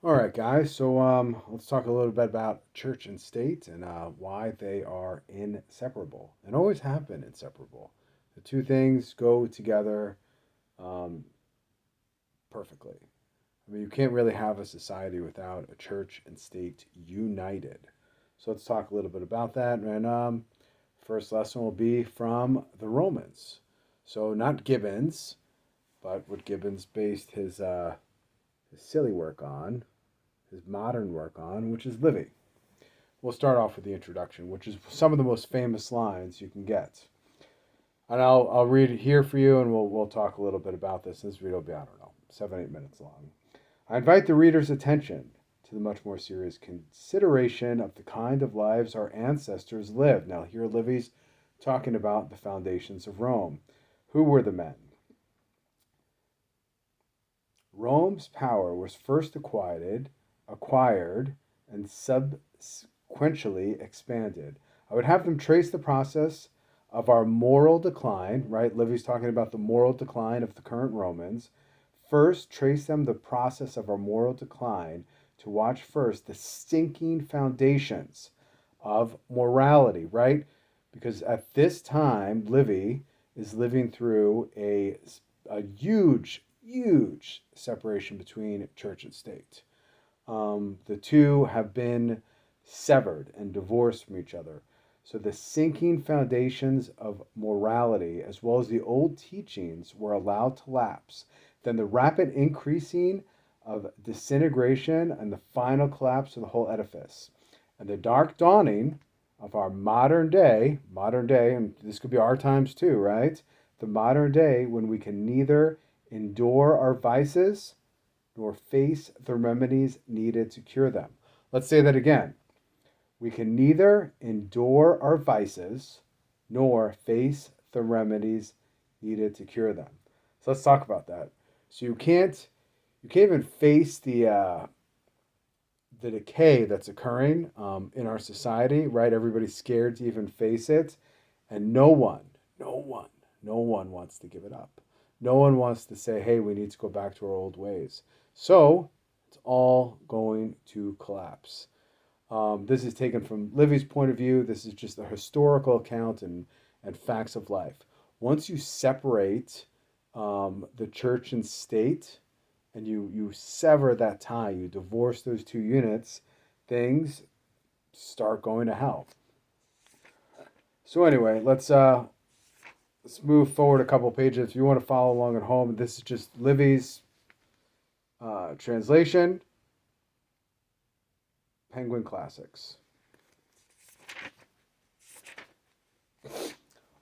All right, guys. So let's talk a little bit about church and state and why they are inseparable and always have been inseparable. The two things go together um, perfectly. I mean, you can't really have a society without a church and state united. So let's talk a little bit about that. And first lesson will be from the Romans. So not Gibbons, but what Gibbons based his silly work on, his modern work on, which is Livy. We'll start off with the introduction, which is some of the most famous lines you can get. And I'll read it here for you, and we'll talk a little bit about this. This video will be, I don't know, 7-8 minutes long. I invite the reader's attention to the much more serious consideration of the kind of lives our ancestors lived. Now, here Livy's talking about the foundations of Rome. Who were the men? Rome's power was first acquired and subsequently expanded. I would have them trace the process of our moral decline, right? Livy's talking about the moral decline of the current Romans. First, trace them the process of our moral decline to watch first the stinking foundations of morality, right? Because at this time, Livy is living through a huge separation between church and state. The two have been severed and divorced from each other. So the sinking foundations of morality, as well as the old teachings, were allowed to lapse. Then the rapid increasing of disintegration and the final collapse of the whole edifice. And the dark dawning of our modern day, and this could be our times too, right? The modern day when we can neither endure our vices nor face the remedies needed to cure them. Let's say that again. We can neither endure our vices nor face the remedies needed to cure them. So let's talk about that. So you can't even face the decay that's occurring in our society, right? Everybody's scared to even face it, and no one wants to give it up. No one wants to say, "Hey, we need to go back to our old ways." So it's all going to collapse. This is taken from Livy's point of view. This is just a historical account and facts of life. Once you separate the church and state, and you sever that tie, you divorce those two units, things start going to hell. So anyway, let's move forward a couple pages. If you want to follow along at home, this is just Livy's translation, Penguin Classics.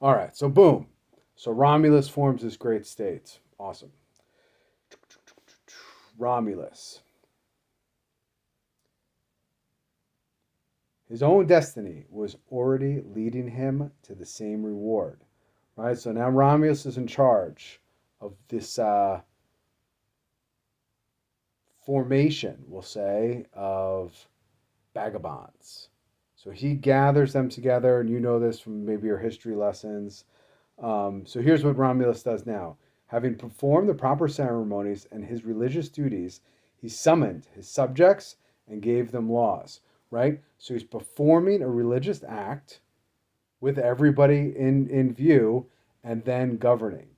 All right, so boom. So Romulus forms this great state. Awesome. Romulus. His own destiny was already leading him to the same reward. Right? So now Romulus is in charge of this formation, we'll say, of vagabonds. So he gathers them together, and you know this from maybe your history lessons. So here's what Romulus does now. Having performed the proper ceremonies and his religious duties, he summoned his subjects and gave them laws, right? So he's performing a religious act with everybody in view and then governing.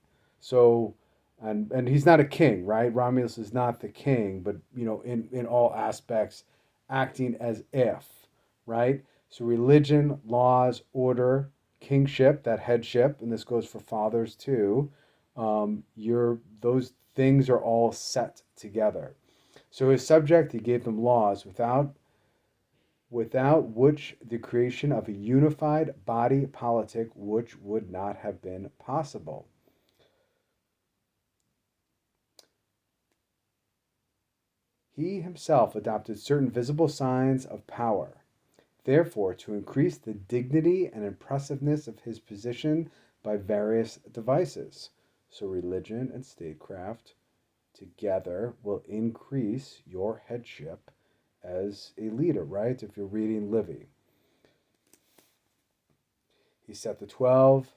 So, and he's not a king, right? Romulus is not the king, but, in all aspects, acting as if, right? So religion, laws, order, kingship, that headship, and this goes for fathers too. Those things are all set together. So his subject, he gave them laws without which the creation of a unified body politic which would not have been possible. He himself adopted certain visible signs of power. Therefore, to increase the dignity and impressiveness of his position by various devices. So, religion and statecraft together will increase your headship as a leader, right? If you're reading Livy. He set the 12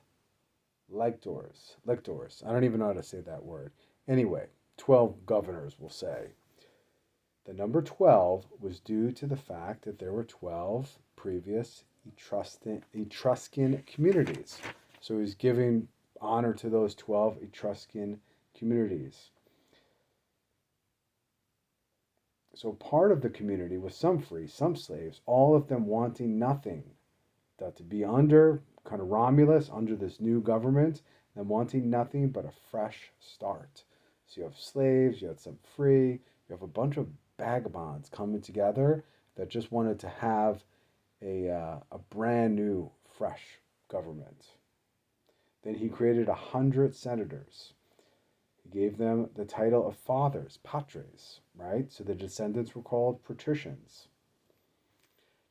lictors. I don't even know how to say that word. Anyway, 12 governors, we'll say. The number 12 was due to the fact that there were 12 previous Etruscan communities. So he's giving honor to those 12 Etruscan communities. So part of the community was some free, some slaves, all of them wanting nothing, that to be under kind of Romulus, under this new government, and wanting nothing but a fresh start. So you have slaves, you have some free, you have a bunch of vagabonds coming together that just wanted to have a brand new, fresh government. Then he created 100 senators. He gave them the title of fathers, patres, right? So the descendants were called patricians.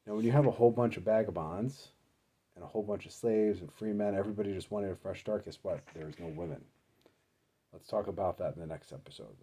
Now, when you have a whole bunch of vagabonds and a whole bunch of slaves and free men, everybody just wanted a fresh start, guess what? There's no women. Let's talk about that in the next episode.